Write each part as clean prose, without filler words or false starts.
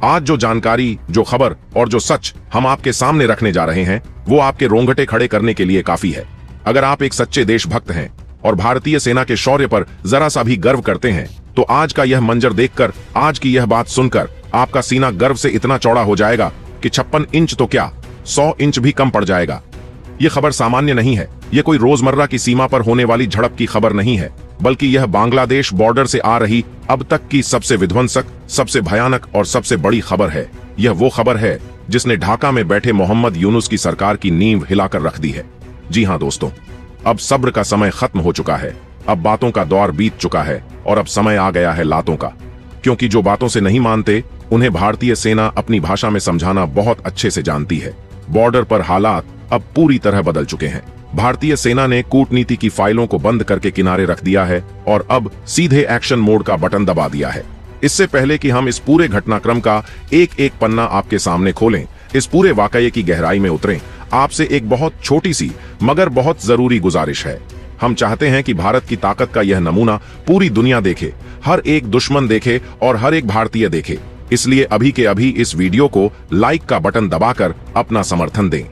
आज जो जानकारी, जो खबर और जो सच हम आपके सामने रखने जा रहे हैं वो आपके रोंगटे खड़े करने के लिए काफी है। अगर आप एक सच्चे देशभक्त हैं और भारतीय सेना के शौर्य पर जरा सा भी गर्व करते हैं तो आज का यह मंजर देखकर, आज की यह बात सुनकर आपका सीना गर्व से इतना चौड़ा हो जाएगा कि 56 इंच तो क्या 100 इंच भी कम पड़ जाएगा। यह खबर सामान्य नहीं है, यह कोई रोजमर्रा की सीमा पर होने वाली झड़प की खबर नहीं है, बल्कि यह बांग्लादेश बॉर्डर से आ रही अब तक की सबसे विध्वंसक, सबसे भयानक और सबसे बड़ी खबर है। यह वो खबर है जिसने ढाका में बैठे मोहम्मद यूनुस की सरकार की नींव हिलाकर रख दी है। जी हां दोस्तों, अब सब्र का समय खत्म हो चुका है, अब बातों का दौर बीत चुका है और अब समय आ गया है लातों का। क्योंकि जो बातों से नहीं मानते उन्हें भारतीय सेना अपनी भाषा में समझाना बहुत अच्छे से जानती है। बॉर्डर पर हालात अब पूरी तरह बदल चुके हैं। भारतीय सेना ने कूटनीति की फाइलों को बंद करके किनारे रख दिया है और अब सीधे एक्शन मोड का बटन दबा दिया है। इससे पहले कि हम इस पूरे घटनाक्रम का एक एक पन्ना आपके सामने खोलें, इस पूरे वाकये की गहराई में उतरें, आपसे एक बहुत छोटी सी मगर बहुत जरूरी गुजारिश है। हम चाहते हैं कि भारत की ताकत का यह नमूना पूरी दुनिया देखे, हर एक दुश्मन देखे और हर एक भारतीय देखे। इसलिए अभी के अभी इस वीडियो को लाइक का बटन दबाकर अपना समर्थन दें।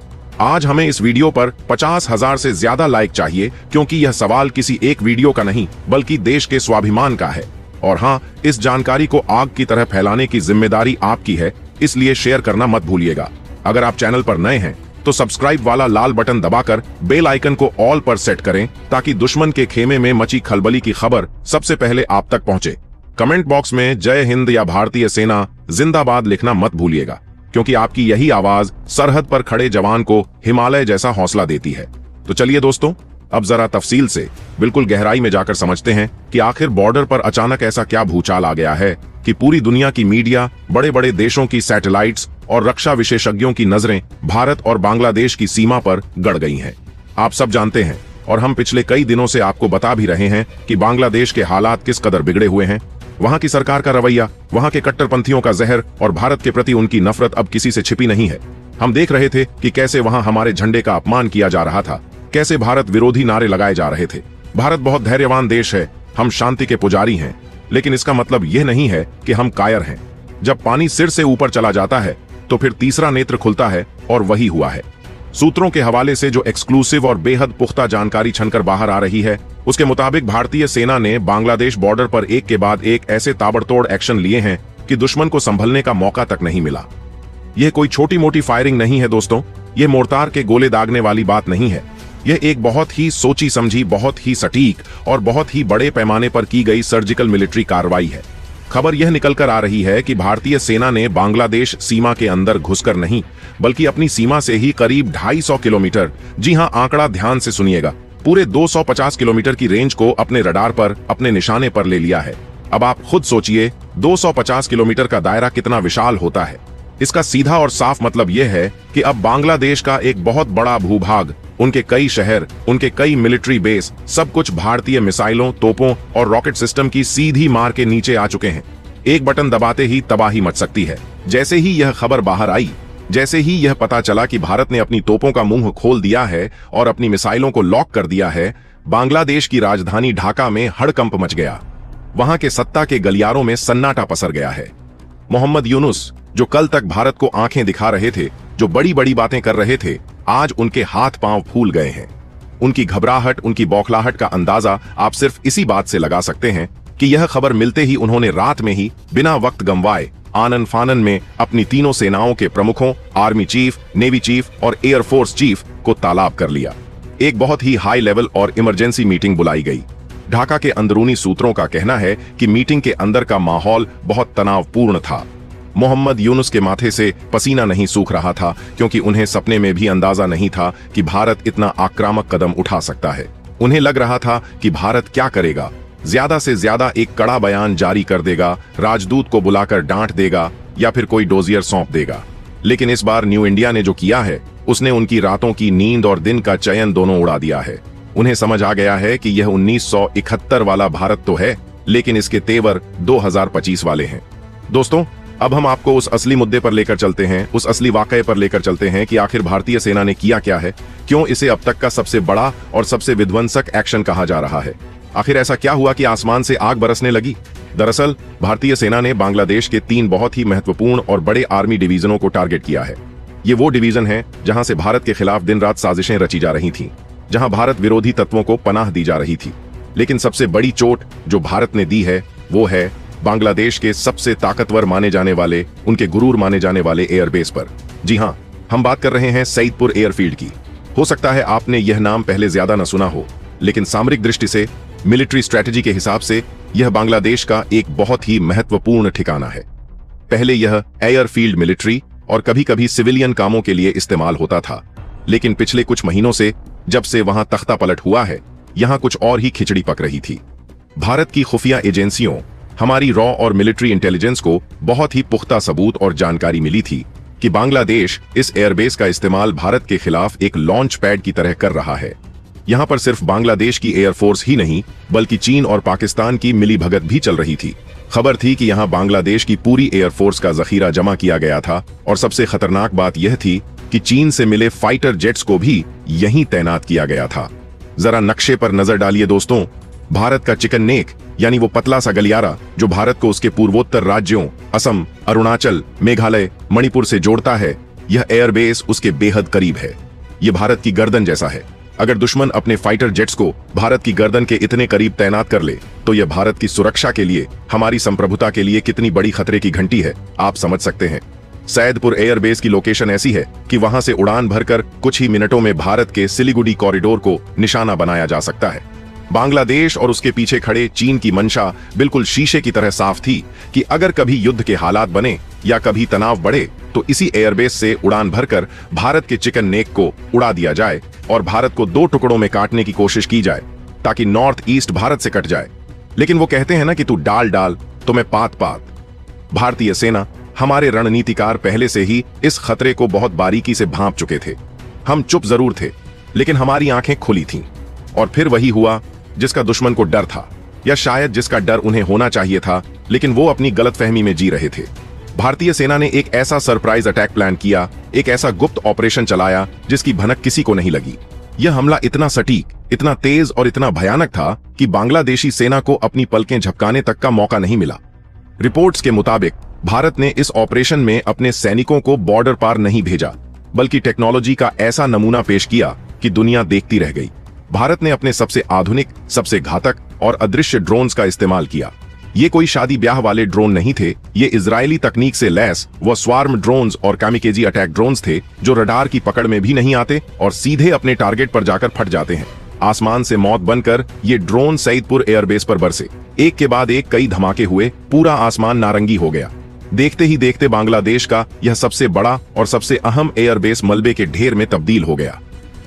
आज हमें इस वीडियो पर 50,000 से ज्यादा लाइक चाहिए, क्योंकि यह सवाल किसी एक वीडियो का नहीं बल्कि देश के स्वाभिमान का है। और हाँ, इस जानकारी को आग की तरह फैलाने की जिम्मेदारी आपकी है, इसलिए शेयर करना मत भूलिएगा। अगर आप चैनल पर नए हैं तो सब्सक्राइब वाला लाल बटन दबाकर बेल आइकन को ऑल पर सेट करें, ताकि दुश्मन के खेमे में मची खलबली की खबर सबसे पहले आप तक पहुंचे। कमेंट बॉक्स में जय हिंद या भारतीय सेना जिंदाबाद लिखना मत भूलिएगा, क्योंकि आपकी यही आवाज सरहद पर खड़े जवान को हिमालय जैसा हौसला देती है। तो चलिए दोस्तों, अब जरा तफसील से, बिल्कुल गहराई में जाकर समझते हैं कि आखिर बॉर्डर पर अचानक ऐसा क्या भूचाल आ गया है कि पूरी दुनिया की मीडिया, बड़े बड़े देशों की सैटेलाइट्स और रक्षा विशेषज्ञों की नजरें भारत और बांग्लादेश की सीमा पर गड़ गई हैं। आप सब जानते हैं और हम पिछले कई दिनों से आपको बता भी रहे हैं कि बांग्लादेश के हालात किस कदर बिगड़े हुए हैं। वहां की सरकार का रवैया, वहां के कट्टरपंथियों का जहर और भारत के प्रति उनकी नफरत अब किसी से छिपी नहीं है। हम देख रहे थे कि कैसे वहां हमारे झंडे का अपमान किया जा रहा था, कैसे भारत विरोधी नारे लगाए जा रहे थे। भारत बहुत धैर्यवान देश है, हम शांति के पुजारी हैं, लेकिन इसका मतलब यह नहीं है कि हम कायर हैं। जब पानी सिर से ऊपर चला जाता है तो फिर तीसरा नेत्र खुलता है, और वही हुआ है। सूत्रों के हवाले से जो एक्सक्लूसिव और बेहद पुख्ता जानकारी छनकर बाहर आ रही है, उसके मुताबिक भारतीय सेना ने बांग्लादेश बॉर्डर पर एक के बाद एक ऐसे ताबड़तोड़ एक्शन लिए हैं कि दुश्मन को संभलने का मौका तक नहीं मिला। यह कोई छोटी मोटी फायरिंग नहीं है दोस्तों, यह मोर्टार के गोले दागने वाली बात नहीं है। यह एक बहुत ही सोची समझी, बहुत ही सटीक और बहुत ही बड़े पैमाने पर की गई सर्जिकल मिलिट्री कार्रवाई है। खबर यह निकलकर आ रही है कि भारतीय सेना ने बांग्लादेश सीमा के अंदर घुसकर नहीं, बल्कि अपनी सीमा से ही करीब 250 किलोमीटर, जी हां, आंकड़ा ध्यान से सुनिएगा, पूरे 250 किलोमीटर की रेंज को अपने रडार पर, अपने निशाने पर ले लिया है। अब आप खुद सोचिए 250 किलोमीटर का दायरा कितना विशाल होता है। इसका सीधा और साफ मतलब यह है कि अब बांग्लादेश का एक बहुत बड़ा भूभाग, उनके कई शहर, उनके कई मिलिट्री बेस, सब कुछ भारतीय मिसाइलों, तोपों और रॉकेट सिस्टम की सीधी मार के नीचे आ चुके हैं। एक बटन दबाते ही तबाही मच सकती है। जैसे ही यह खबर बाहर आई, जैसे ही यह पता चला कि भारत ने अपनी तोपों का मुंह खोल दिया है और अपनी मिसाइलों को लॉक कर दिया है, बांग्लादेश की राजधानी ढाका में हड़कंप मच गया। वहां के सत्ता के गलियारों में सन्नाटा पसर गया है। मोहम्मद यूनुस, जो कल तक भारत को आंखें दिखा रहे थे, जो बड़ी बड़ी बातें कर रहे थे, आज उनके हाथ पांव फूल गए हैं। उनकी घबराहट, उनकी बौखलाहट का अंदाजा आप सिर्फ इसी बात से लगा सकते हैं कि यह खबर मिलते ही उन्होंने रात में ही बिना वक्त गंवाए आनन फानन में अपनी तीनों सेनाओं के प्रमुखों, आर्मी चीफ, नेवी चीफ और एयरफोर्स चीफ को तालाब कर लिया। एक बहुत ही हाई लेवल और इमरजेंसी मीटिंग बुलाई गई। ढाका के अंदरूनी सूत्रों का कहना है कि मीटिंग के अंदर का माहौल बहुत तनावपूर्ण था। मोहम्मद यूनुस के माथे से पसीना नहीं सूख रहा था, क्योंकि उन्हें सपने में भी अंदाजा नहीं था कि भारत इतना आक्रामक कदम उठा सकता है। उन्हें लग रहा था कि भारत क्या करेगा, ज्यादा से ज्यादा एक कड़ा बयान जारी कर देगा, राजदूत को बुलाकर डांट देगा या फिर कोई डोजियर सौंप देगा। लेकिन इस बार न्यू इंडिया ने जो किया है, उसने उनकी रातों की नींद और दिन का चयन दोनों उड़ा दिया है। उन्हें समझ आ गया है कि यह 1971 वाला भारत तो है, लेकिन इसके तेवर 2025 वाले हैं। दोस्तों, अब हम आपको उस असली मुद्दे पर लेकर चलते हैं, उस असली वाकये पर लेकर चलते हैं कि आखिर भारतीय सेना ने किया क्या है, क्यों इसे अब तक का सबसे बड़ा और सबसे विध्वंसक एक्शन कहा जा रहा है। आखिर ऐसा क्या हुआ कि आसमान से आग बरसने लगी। दरअसल भारतीय सेना ने बांग्लादेश के 3 बहुत ही महत्वपूर्ण और बड़े आर्मी डिवीजनों को टारगेट किया है। ये वो डिवीजन है जहां से भारत के खिलाफ दिन रात साजिशें रची जा रही थीं, जहां भारत विरोधी तत्वों को पनाह दी जा रही थी। लेकिन सबसे बड़ी चोट जो भारत ने दी है वो है बांग्लादेश के सबसे ताकतवर माने जाने वाले, उनके गुरूर माने जाने वाले एयरबेस पर। जी हां, हम बात कर रहे हैं सईदपुर एयरफील्ड की। हो सकता है आपने यह नाम पहले ज्यादा न सुना हो, लेकिन सामरिक दृष्टि से, मिलिट्री स्ट्रेटजी के हिसाब से यह बांग्लादेश का एक बहुत ही महत्वपूर्ण ठिकाना है। पहले यह एयरफील्ड मिलिट्री और कभी कभी सिविलियन कामों के लिए इस्तेमाल होता था, लेकिन पिछले कुछ महीनों से जब से वहां तख्ता पलट हुआ है, यहां कुछ और ही खिचड़ी पक रही थी। भारत की खुफिया एजेंसियों, हमारी रॉ और मिलिट्री इंटेलिजेंस को बहुत ही पुख्ता सबूत और जानकारी मिली थी कि बांग्लादेश इस एयरबेस का इस्तेमाल भारत के खिलाफ एक लॉन्च पैड की तरह कर रहा है। यहां पर सिर्फ बांग्लादेश की एयरफोर्स ही नहीं, बल्कि चीन और पाकिस्तान की मिलीभगत भी चल रही थी। खबर थी कि यहां बांग्लादेश की पूरी एयरफोर्स का जखीरा जमा किया गया था, और सबसे खतरनाक बात यह थी कि चीन से मिले फाइटर जेट्स को भी यहीं तैनात किया गया था। जरा नक्शे पर नजर डालिए दोस्तों। भारत का चिकन नेक, यानी वो पतला सा गलियारा जो भारत को उसके पूर्वोत्तर राज्यों असम, अरुणाचल, मेघालय, मणिपुर से जोड़ता है, यह एयरबेस उसके बेहद करीब है। यह भारत की गर्दन जैसा है। अगर दुश्मन अपने फाइटर जेट्स को भारत की गर्दन के इतने करीब तैनात कर ले, तो यह भारत की सुरक्षा के लिए, हमारी संप्रभुता के लिए कितनी बड़ी खतरे की घंटी है, आप समझ सकते हैं। सैदपुर एयरबेस की लोकेशन ऐसी है कि वहां से उड़ान भरकर कुछ ही मिनटों में भारत के सिलीगुड़ी कॉरिडोर को निशाना बनाया जा सकता है। बांग्लादेश और उसके पीछे खड़े चीन की मंशा बिल्कुल शीशे की तरह साफ थी कि अगर कभी युद्ध के हालात बने या कभी तनाव बढ़े, तो इसी एयरबेस से उड़ान भरकर भारत के चिकन नेक को उड़ा दिया जाए और भारत को 2 टुकड़ों में काटने की कोशिश की जाए, ताकि नॉर्थ ईस्ट भारत से कट जाए। लेकिन वो कहते हैं ना कि तू डाल डाल तो मैं पात पात। भारतीय सेना, हमारे रणनीतिकार पहले से ही इस खतरे को बहुत बारीकी से भांप चुके थे। हम चुप जरूर थे, लेकिन हमारी आंखें खुली थीं। और फिर वही हुआ जिसका दुश्मन को डर था, या शायद जिसका डर उन्हें होना चाहिए था, लेकिन वो अपनी गलतफहमी में जी रहे थे। भारतीय सेना ने एक ऐसा सरप्राइज अटैक प्लान किया, एक ऐसा गुप्त ऑपरेशन चलाया जिसकी भनक किसी को नहीं लगी। यह हमला इतना सटीक, इतना तेज और इतना भयानक था कि बांग्लादेशी सेना को अपनी पलकें झपकाने तक का मौका नहीं मिला। रिपोर्ट्स के मुताबिक भारत ने इस ऑपरेशन में अपने सैनिकों को बॉर्डर पार नहीं भेजा, बल्कि टेक्नोलॉजी का ऐसा नमूना पेश किया कि दुनिया देखती रह गई। भारत ने अपने सबसे आधुनिक, सबसे घातक और अदृश्य ड्रोन्स का इस्तेमाल किया। ये कोई शादी ब्याह वाले ड्रोन नहीं थे, ये इजरायली तकनीक से लैस वो स्वार्म ड्रोन्स और कामिकेजी अटैक ड्रोन्स थे, जो रडार की पकड़ में भी नहीं आते और सीधे अपने टारगेट पर जाकर फट जाते हैं। आसमान से मौत बनकर ये ड्रोन सईदपुर एयरबेस पर बरसे। एक के बाद एक कई धमाके हुए, पूरा आसमान नारंगी हो गया। देखते ही देखते बांग्लादेश का यह सबसे बड़ा और सबसे अहम एयरबेस मलबे के ढेर में तब्दील हो गया।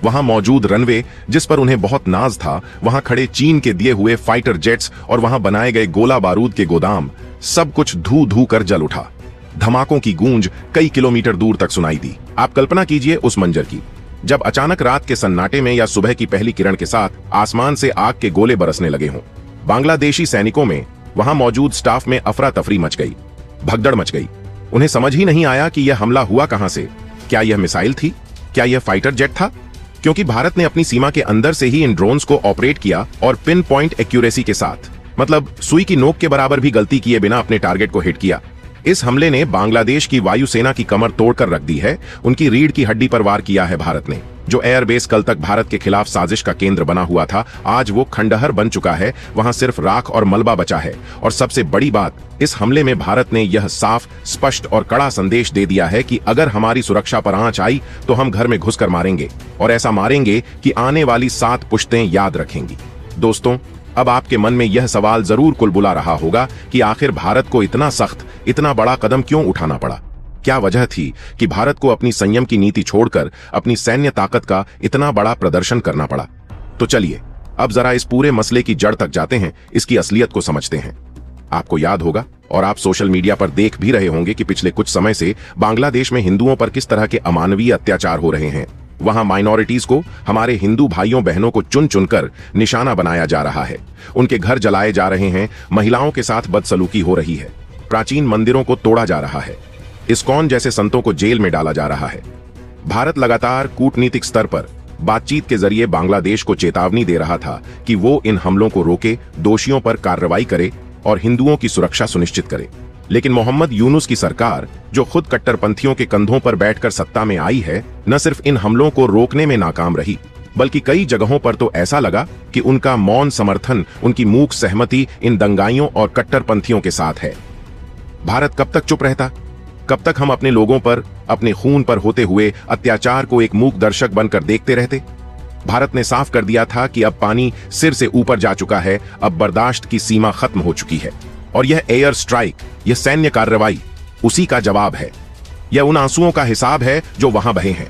वहां मौजूद रनवे, जिस पर उन्हें बहुत नाज था, वहां खड़े चीन के दिए हुए फाइटर जेट्स और वहां बनाए गए गोला बारूद के गोदाम, सब कुछ धू धू कर जल उठा। धमाकों की गूंज कई किलोमीटर दूर तक सुनाई दी। आप कल्पना कीजिए उस मंजर की, जब अचानक रात के सन्नाटे में या सुबह की पहली किरण के साथ आसमान से आग के गोले बरसने लगे हों। बांग्लादेशी सैनिकों में, वहां मौजूद स्टाफ में अफरा तफरी मच गई, भगदड़ मच गई। उन्हें समझ ही नहीं आया कि यह हमला हुआ कहां से। क्या यह मिसाइल थी? क्या यह फाइटर जेट था? क्योंकि भारत ने अपनी सीमा के अंदर से ही इन ड्रोन्स को ऑपरेट किया और पिन पॉइंट एक्यूरेसी के साथ, मतलब सुई की नोक के बराबर भी गलती किए बिना अपने टारगेट को हिट किया। इस हमले ने बांग्लादेश की वायुसेना की कमर तोड़कर रख दी है। उनकी रीढ़ की हड्डी पर वार किया है भारत ने। जो एयरबेस कल तक भारत के खिलाफ साजिश का केंद्र बना हुआ था, आज वो खंडहर बन चुका है। वहां सिर्फ राख और मलबा बचा है। और सबसे बड़ी बात, इस हमले में भारत ने यह साफ, स्पष्ट और कड़ा संदेश दे दिया है कि अगर हमारी सुरक्षा पर आंच आई तो हम घर में घुसकर मारेंगे, और ऐसा मारेंगे कि आने वाली 7 पुश्तें याद रखेंगी। दोस्तों, अब आपके मन में यह सवाल जरूर कुलबुला रहा होगा कि आखिर भारत को इतना सख्त, इतना बड़ा कदम क्यों उठाना पड़ा? क्या वजह थी कि भारत को अपनी संयम की नीति छोड़कर अपनी सैन्य ताकत का इतना बड़ा प्रदर्शन करना पड़ा? तो चलिए अब जरा इस पूरे मसले की जड़ तक जाते हैं, इसकी असलियत को समझते हैं। आपको याद होगा और आप सोशल मीडिया पर देख भी रहे होंगे कि पिछले कुछ समय से बांग्लादेश में हिंदुओं पर किस तरह के अमानवीय अत्याचार हो रहे हैं। वहां माइनॉरिटीज को, हमारे हिंदू भाइयों बहनों को चुन चुनकर निशाना बनाया जा रहा है। उनके घर जलाए जा रहे हैं, महिलाओं के साथ बदसलूकी हो रही है, प्राचीन मंदिरों को तोड़ा जा रहा है, इस्कॉन जैसे संतों को जेल में डाला जा रहा है। भारत लगातार कूटनीतिक स्तर पर बातचीत के जरिए बांग्लादेश को चेतावनी दे रहा था कि वो इन हमलों को रोके, दोषियों पर कार्रवाई करे और हिंदुओं की सुरक्षा सुनिश्चित करे। लेकिन मोहम्मद यूनुस की सरकार, जो खुद कट्टरपंथियों के कंधों पर बैठकर सत्ता में आई है, न सिर्फ इन हमलों को रोकने में नाकाम रही, बल्कि कई जगहों पर तो ऐसा लगा कि उनका मौन समर्थन, उनकी मूक सहमति इन दंगाइयों और कट्टरपंथियों के साथ है। भारत कब तक चुप रहता? कब तक हम अपने लोगों पर, अपने खून पर होते हुए अत्याचार को एक मूक दर्शक बनकर देखते रहते? भारत ने साफ कर दिया था कि अब पानी सिर से ऊपर जा चुका है, अब बर्दाश्त की सीमा खत्म हो चुकी है। और यह एयर स्ट्राइक, यह सैन्य कार्रवाई उसी का जवाब है। यह उन आंसुओं का हिसाब है जो वहां बहे हैं।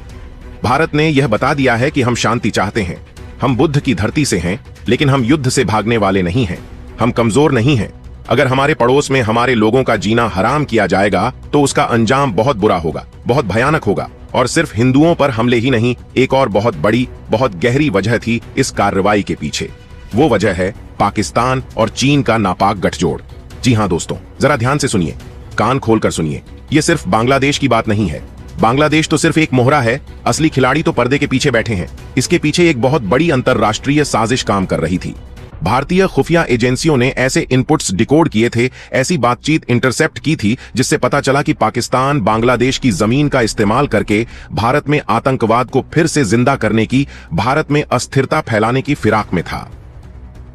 भारत ने यह बता दिया है कि हम शांति चाहते हैं, हम बुद्ध की धरती से हैं, लेकिन हम युद्ध से भागने वाले नहीं हैं, हम कमजोर नहीं हैं। अगर हमारे पड़ोस में हमारे लोगों का जीना हराम किया जाएगा तो उसका अंजाम बहुत बुरा होगा, बहुत भयानक होगा। और सिर्फ हिंदुओं पर हमले ही नहीं, एक और बहुत बड़ी, बहुत गहरी वजह थी इस कार्रवाई के पीछे। वो वजह है पाकिस्तान और चीन का नापाक गठजोड़। जी हां दोस्तों, जरा ध्यान से सुनिए, कान खोलकर सुनिए। ये सिर्फ बांग्लादेश की बात नहीं है। बांग्लादेश तो सिर्फ एक मोहरा है, असली खिलाड़ी तो पर्दे के पीछे बैठे हैं। इसके पीछे एक बहुत बड़ी अंतरराष्ट्रीय साजिश काम कर रही थी। भारतीय खुफिया एजेंसियों ने ऐसे इनपुट्स डिकोड किए थे, ऐसी बातचीत इंटरसेप्ट की थी, जिससे पता चला कि पाकिस्तान बांग्लादेश की जमीन का इस्तेमाल करके भारत में आतंकवाद को फिर से जिंदा करने की, भारत में अस्थिरता फैलाने की फिराक में था।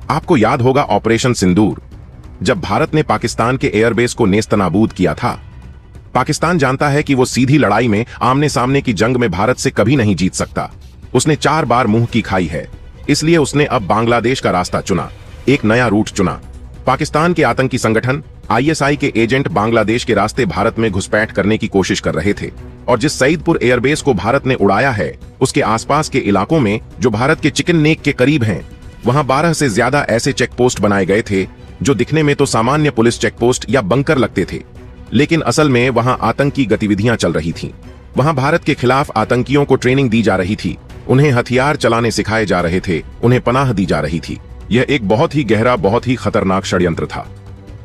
आपको याद होगा ऑपरेशन सिंदूर, जब भारत ने पाकिस्तान के एयरबेस को नेस्तनाबूद किया था। पाकिस्तान जानता है कि वो सीधी लड़ाई में, आमने सामने की जंग में भारत से कभी नहीं जीत सकता। उसने 4 बार मुंह की खाई है, इसलिए उसने अब बांग्लादेश का रास्ता चुना, एक नया रूट चुना। पाकिस्तान के आतंकी संगठन आईएसआई के एजेंट बांग्लादेश के रास्ते भारत में घुसपैठ करने की कोशिश कर रहे थे। और जिस सईदपुर एयरबेस को भारत ने उड़ाया है, उसके आसपास के इलाकों में, जो भारत के चिकन नेक के करीब हैं, वहां 12 से ज्यादा ऐसे चेक पोस्ट बनाए गए थे जो दिखने में तो सामान्य पुलिस चेकपोस्ट या बंकर लगते थे, लेकिन असल में वहां आतंकी गतिविधियां चल रही थीं। वहां भारत के खिलाफ आतंकियों को ट्रेनिंग दी जा रही थी, उन्हें हथियार चलाने सिखाए जा रहे थे, उन्हें पनाह दी जा रही थी। यह एक बहुत ही गहरा, बहुत ही खतरनाक षड्यंत्र था।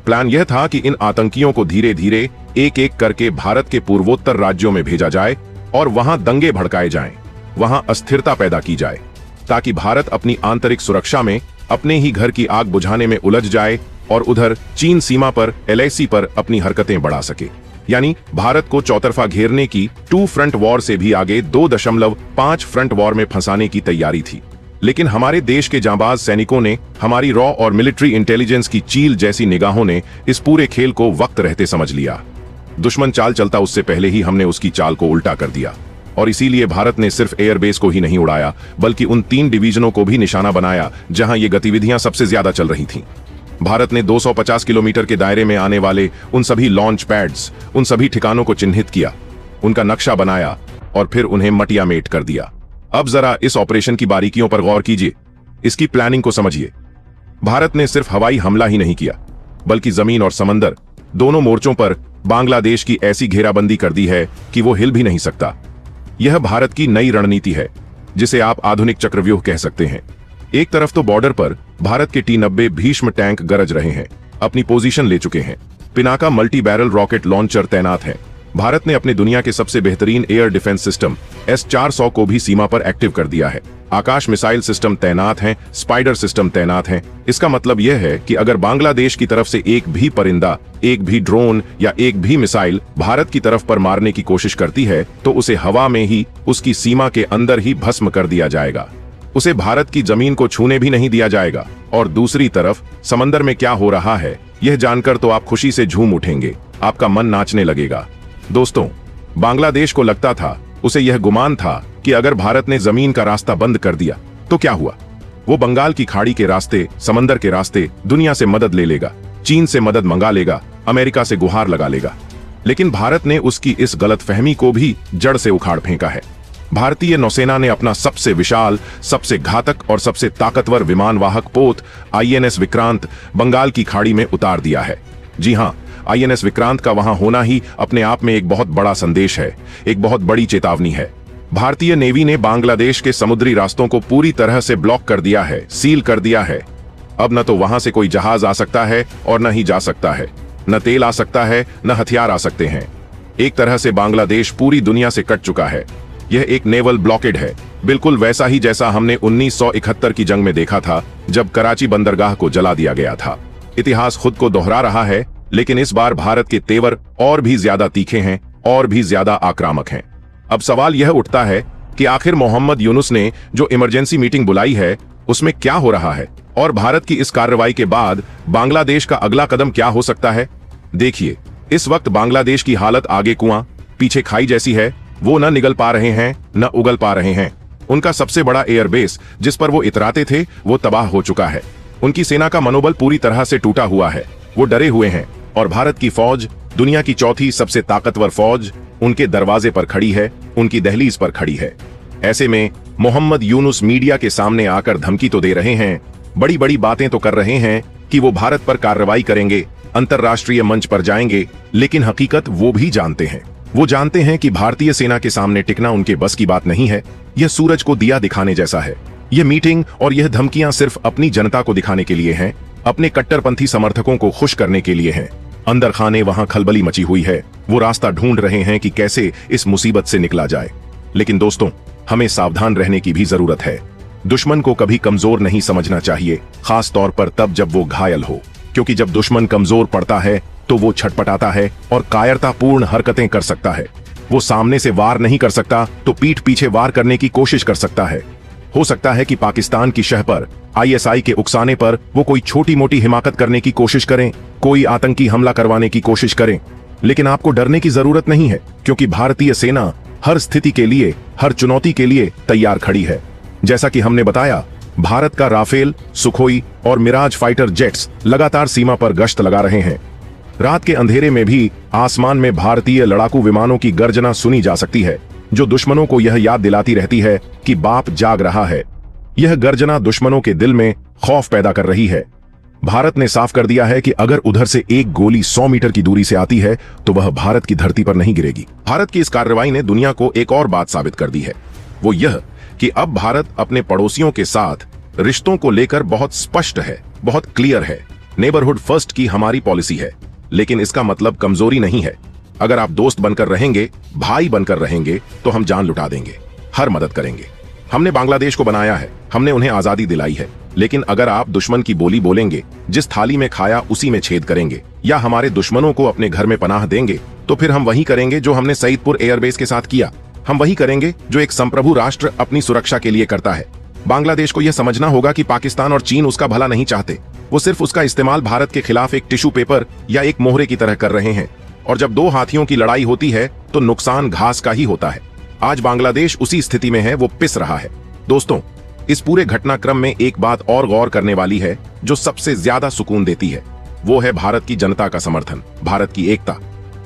प्लान यह था कि इन आतंकियों को धीरे धीरे, एक एक करके भारत के पूर्वोत्तर राज्यों में भेजा जाए और वहां दंगे भड़काए जाएं, वहां अस्थिरता पैदा की जाए, ताकि भारत अपनी आंतरिक सुरक्षा में अपने ही घर की आग बुझाने में उलझ जाए और उधर चीन सीमा पर, एलएसी पर अपनी हरकतें बढ़ा सके। यानी भारत को चौतरफा घेरने की 2 फ्रंट वॉर से भी आगे 2.5 फ्रंट वॉर में फंसाने की तैयारी थी। लेकिन हमारे देश के जांबाज सैनिकों ने, हमारी रॉ और मिलिट्री इंटेलिजेंस की चील जैसी निगाहों ने इस पूरे खेल को वक्त रहते समझ लिया। दुश्मन चाल चलता उससे पहले ही हमने उसकी चाल को उल्टा कर दिया। और इसीलिए भारत ने सिर्फ एयरबेस को ही नहीं उड़ाया, बल्कि उन 3 डिवीजनों को भी निशाना बनाया जहां ये गतिविधियां सबसे ज्यादा चल रही थीं। भारत ने 250 किलोमीटर के दायरे में आने वाले उन सभी लॉन्च पैड्स, उन सभी ठिकानों को चिन्हित किया, उनका नक्शा बनाया और फिर उन्हें मटियामेट कर दिया। अब जरा इस ऑपरेशन की बारीकियों पर गौर कीजिए, इसकी प्लानिंग को समझिए। भारत ने सिर्फ हवाई हमला ही नहीं किया, बल्कि जमीन और समंदर, दोनों मोर्चों पर बांग्लादेश की ऐसी घेराबंदी कर दी है कि वो हिल भी नहीं सकता। यह भारत की नई रणनीति है, जिसे आप आधुनिक चक्रव्यूह कह सकते हैं। एक तरफ तो बॉर्डर पर भारत के T-90 भीष्म टैंक गरज रहे हैं, अपनी पोजीशन ले चुके हैं। Pinaka multi barrel rocket launcher तैनात है। भारत ने अपने दुनिया के सबसे बेहतरीन एयर डिफेंस सिस्टम S-400 को भी सीमा पर एक्टिव कर दिया है। आकाश मिसाइल सिस्टम तैनात हैं, स्पाइडर सिस्टम तैनात हैं। इसका मतलब यह है कि अगर बांग्लादेश की तरफ से एक भी परिंदा, एक भी ड्रोन या एक भी मिसाइल भारत की तरफ पर मारने की कोशिश करती है, तो उसे हवा में ही, उसकी सीमा के अंदर ही भस्म कर दिया जाएगा। उसे भारत की जमीन को छूने भी नहीं दिया जाएगा। और दूसरी तरफ समंदर में क्या हो रहा है, यह जानकर तो आप खुशी से झूम उठेंगे, आपका मन नाचने लगेगा। दोस्तों, बांग्लादेश को लगता था, उसे यह गुमान था कि अगर भारत ने जमीन का रास्ता बंद कर दिया तो क्या हुआ, वो बंगाल की खाड़ी के रास्ते, समंदर के रास्ते दुनिया से मदद ले लेगा, चीन से मदद मंगा लेगा, अमेरिका से गुहार लगा लेगा। लेकिन भारत ने उसकी इस गलतफहमी को भी जड़ से उखाड़ फेंका है। भारतीय नौसेना ने अपना सबसे विशाल, सबसे घातक और सबसे ताकतवर विमानवाहक पोत INS विक्रांत बंगाल की खाड़ी में उतार दिया है। जी हां, INS विक्रांत का वहां होना ही अपने आप में एक बहुत बड़ा संदेश है, एक बहुत बड़ी चेतावनी है। भारतीय नेवी ने बांग्लादेश के समुद्री रास्तों को पूरी तरह से ब्लॉक कर दिया है, सील कर दिया है। अब न तो वहां से कोई जहाज आ सकता है और न ही जा सकता है, न तेल आ सकता है, न हथियार आ सकते हैं। एक तरह से बांग्लादेश पूरी दुनिया से कट चुका है। यह एक नेवल ब्लॉकेड है, बिल्कुल वैसा ही जैसा हमने 1971 की जंग में देखा था, जब कराची बंदरगाह को जला दिया गया था। इतिहास खुद को दोहरा रहा है, लेकिन इस बार भारत के तेवर और भी ज्यादा तीखे हैं और भी ज्यादा आक्रामक हैं। अब सवाल यह उठता है कि आखिर मोहम्मद यूनुस ने जो इमरजेंसी मीटिंग बुलाई है उसमें क्या हो रहा है, और भारत की इस कार्रवाई के बाद बांग्लादेश का अगला कदम क्या हो सकता है। देखिए, इस वक्त बांग्लादेश की हालत आगे कुआं पीछे खाई जैसी है। वो न निगल पा रहे हैं न उगल पा रहे हैं। उनका सबसे बड़ा एयरबेस जिस पर वो इतराते थे वो तबाह हो चुका है। उनकी सेना का मनोबल पूरी तरह से टूटा हुआ है। वो डरे हुए हैं और भारत की फौज, दुनिया की चौथी सबसे ताकतवर फौज, उनके दरवाजे पर खड़ी है, उनकी दहलीज पर खड़ी है। ऐसे में मोहम्मद यूनुस मीडिया के सामने आकर धमकी तो दे रहे हैं, बड़ी बड़ी बातें तो कर रहे हैं कि वो भारत पर कार्रवाई करेंगे, अंतरराष्ट्रीय मंच पर जाएंगे, लेकिन हकीकत वो भी जानते हैं। वो जानते हैं कि भारतीय सेना के सामने टिकना उनके बस की बात नहीं है। यह सूरज को दिया दिखाने जैसा है। यह मीटिंग और यह धमकियां सिर्फ अपनी जनता को दिखाने के लिए हैं, अपने कट्टरपंथी समर्थकों को खुश करने के लिए हैं। अंदर खाने वहां खलबली मची हुई है। वो रास्ता ढूंढ रहे हैं कि कैसे इस मुसीबत से निकला जाए। लेकिन दोस्तों, हमें सावधान रहने की भी जरूरत है। दुश्मन को कभी कमजोर नहीं समझना चाहिए, खास तौर पर तब जब वो घायल हो, क्योंकि जब दुश्मन कमजोर पड़ता है तो वो छटपटाता है और कायरतापूर्ण हरकतें कर सकता है। वो सामने से वार नहीं कर सकता तो पीठ पीछे वार करने की कोशिश कर सकता है। हो सकता है कि पाकिस्तान की शह पर आईएसआई के उकसाने पर वो कोई छोटी मोटी हिमाकत करने की कोशिश करें, कोई आतंकी हमला करवाने की कोशिश करें। लेकिन आपको डरने की जरूरत नहीं है, क्योंकि भारतीय सेना हर स्थिति के लिए, हर चुनौती के लिए तैयार खड़ी है। जैसा कि हमने बताया, भारत का राफेल, सुखोई और मिराज फाइटर जेट्स लगातार सीमा पर गश्त लगा रहे हैं। रात के अंधेरे में भी आसमान में भारतीय लड़ाकू विमानों की गर्जना सुनी जा सकती है, जो दुश्मनों को यह याद दिलाती रहती है कि बाप जाग रहा है। यह गर्जना दुश्मनों के दिल में खौफ पैदा कर रही है। भारत ने साफ कर दिया है कि अगर उधर से एक गोली 100 मीटर की दूरी से आती है तो वह भारत की धरती पर नहीं गिरेगी। भारत की इस कार्रवाई ने दुनिया को एक और बात साबित कर दी है, वो यह कि अब भारत अपने पड़ोसियों के साथ रिश्तों को लेकर बहुत स्पष्ट है, बहुत क्लियर है। नेबरहुड फर्स्ट की हमारी पॉलिसी है, लेकिन इसका मतलब कमजोरी नहीं है। अगर आप दोस्त बनकर रहेंगे, भाई बनकर रहेंगे, तो हम जान लुटा देंगे, हर मदद करेंगे। हमने बांग्लादेश को बनाया है, हमने उन्हें आजादी दिलाई है। लेकिन अगर आप दुश्मन की बोली बोलेंगे, जिस थाली में खाया उसी में छेद करेंगे, या हमारे दुश्मनों को अपने घर में पनाह देंगे, तो फिर हम वही करेंगे जो हमने सईदपुर एयरबेस के साथ किया। हम वही करेंगे जो एक संप्रभु राष्ट्र अपनी सुरक्षा के लिए करता है। बांग्लादेश को यह समझना होगा कि पाकिस्तान और चीन उसका भला नहीं चाहते। वो सिर्फ उसका इस्तेमाल भारत के खिलाफ एक टिश्यू पेपर या एक मोहरे की तरह कर रहे हैं। और जब दो हाथियों की लड़ाई होती है तो नुकसान घास का ही होता है। आज बांग्लादेश उसी स्थिति में है, वो पिस रहा है। दोस्तों, इस पूरे घटनाक्रम में एक बात और गौर करने वाली है जो सबसे ज्यादा सुकून देती है, वो है भारत की जनता का समर्थन, भारत की एकता।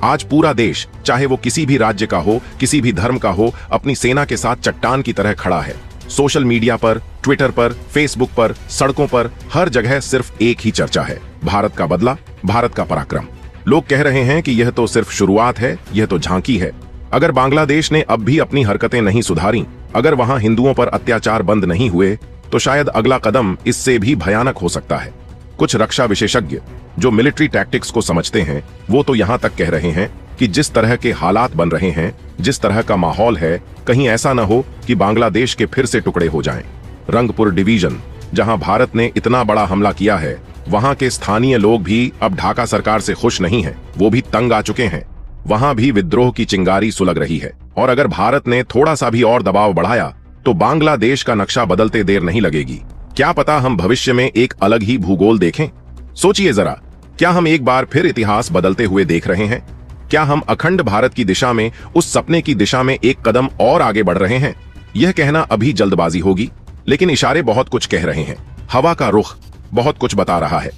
आज पूरा देश, चाहे वो किसी भी राज्य का हो, किसी भी धर्म का हो, अपनी सेना के साथ चट्टान की तरह खड़ा है। सोशल मीडिया पर, ट्विटर पर, फेसबुक पर, सड़कों पर, हर जगह सिर्फ एक ही चर्चा है, भारत का बदला, भारत का पराक्रम। लोग कह रहे हैं कि यह तो सिर्फ शुरुआत है, यह तो झांकी है। अगर बांग्लादेश ने अब भी अपनी हरकतें नहीं सुधारी, अगर वहां हिंदुओं पर अत्याचार बंद नहीं हुए, तो शायद अगला कदम इससे भी भयानक हो सकता है। कुछ रक्षा विशेषज्ञ जो मिलिट्री टैक्टिक्स को समझते हैं, वो तो यहां तक कह रहे हैं कि जिस तरह के हालात बन रहे हैं, जिस तरह का माहौल है, कहीं ऐसा न हो कि बांग्लादेश के फिर से टुकड़े हो जाएं। रंगपुर डिवीजन, जहां भारत ने इतना बड़ा हमला किया है, वहां के स्थानीय लोग भी अब ढाका सरकार से खुश नहीं हैं, वो भी तंग आ चुके हैं। वहां भी विद्रोह की चिंगारी सुलग रही है, और अगर भारत ने थोड़ा सा भी और दबाव बढ़ाया तो बांग्लादेश का नक्शा बदलते देर नहीं लगेगी। क्या पता हम भविष्य में एक अलग ही भूगोल देखें। सोचिए जरा, क्या हम एक बार फिर इतिहास बदलते हुए देख रहे हैं? क्या हम अखंड भारत की दिशा में, उस सपने की दिशा में एक कदम और आगे बढ़ रहे हैं? यह कहना अभी जल्दबाजी होगी, लेकिन इशारे बहुत कुछ कह रहे हैं। हवा का रुख बहुत कुछ बता रहा है।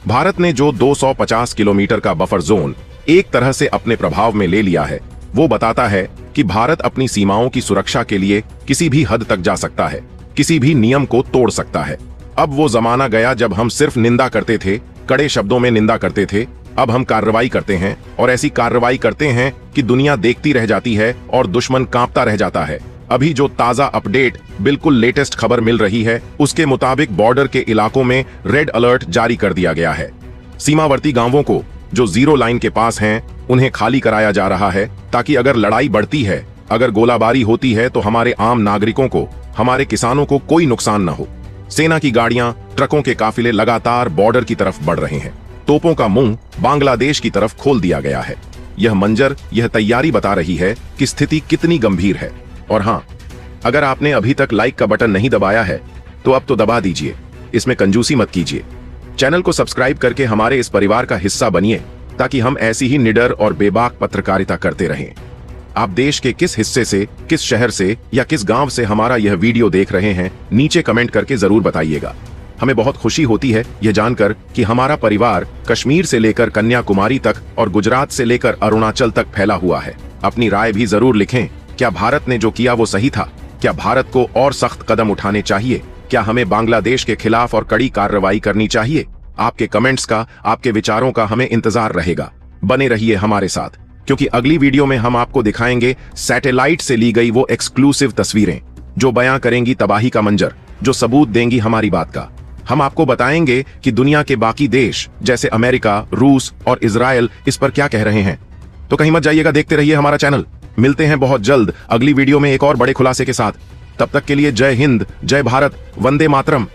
भारत ने जो 250 किलोमीटर का बफर जोन एक तरह से अपने प्रभाव में ले लिया है, वो बताता है कि भारत अपनी सीमाओं की सुरक्षा के लिए किसी भी हद तक जा सकता है, किसी भी नियम को तोड़ सकता है। अब वो जमाना गया जब हम सिर्फ निंदा करते थे, कड़े शब्दों में निंदा करते थे। अब हम कार्रवाई करते हैं, और ऐसी कार्रवाई करते हैं कि दुनिया देखती रह जाती है और दुश्मन कांपता रह जाता है। अभी जो ताजा अपडेट, बिल्कुल लेटेस्ट खबर मिल रही है, उसके मुताबिक बॉर्डर के इलाकों में रेड अलर्ट जारी कर दिया गया है। सीमावर्ती गांवों को जो जीरो लाइन के पास हैं, उन्हें खाली कराया जा रहा है, ताकि अगर लड़ाई बढ़ती है, अगर गोलाबारी होती है, तो हमारे आम नागरिकों को, हमारे किसानों को कोई नुकसान न हो। सेना की गाड़ियां, ट्रकों के काफिले लगातार बॉर्डर की तरफ बढ़ रहे हैं। तोपों का मुंह बांग्लादेश की तरफ खोल दिया गया है। यह मंजर, यह तैयारी बता रही है कि स्थिति कितनी गंभीर है। और हां, अगर आपने अभी तक लाइक का बटन नहीं दबाया है तो अब तो दबा दीजिए, इसमें कंजूसी मत कीजिए। चैनल को सब्सक्राइब करके हमारे इस परिवार का हिस्सा बनिए ताकि हम ऐसी ही निडर और बेबाक पत्रकारिता करते रहें। आप देश के किस हिस्से से, किस शहर से या किस गांव से हमारा यह वीडियो देख रहे हैं, नीचे कमेंट करके जरूर बताइएगा। हमें बहुत खुशी होती है यह जानकर कि हमारा परिवार कश्मीर से लेकर कन्याकुमारी तक और गुजरात से लेकर अरुणाचल तक फैला हुआ है। अपनी राय भी जरूर लिखें। क्या भारत ने जो किया वो सही था? क्या भारत को और सख्त कदम उठाने चाहिए? क्या हमें बांग्लादेश के खिलाफ और कड़ी कार्रवाई करनी चाहिए? आपके कमेंट्स का, आपके विचारों का हमें इंतजार रहेगा। बने रहिए हमारे साथ, क्योंकि अगली वीडियो में हम आपको दिखाएंगे सैटेलाइट से ली गई वो एक्सक्लूसिव तस्वीरें जो बयां करेंगी तबाही का मंजर, जो सबूत देंगी हमारी बात का। हम आपको बताएंगे कि दुनिया के बाकी देश जैसे अमेरिका, रूस और इजराइल इस पर क्या कह रहे हैं। तो कहीं मत जाइएगा, देखते रहिए हमारा चैनल। मिलते हैं बहुत जल्द अगली वीडियो में एक और बड़े खुलासे के साथ। तब तक के लिए जय हिंद, जय भारत, वंदे मातरम।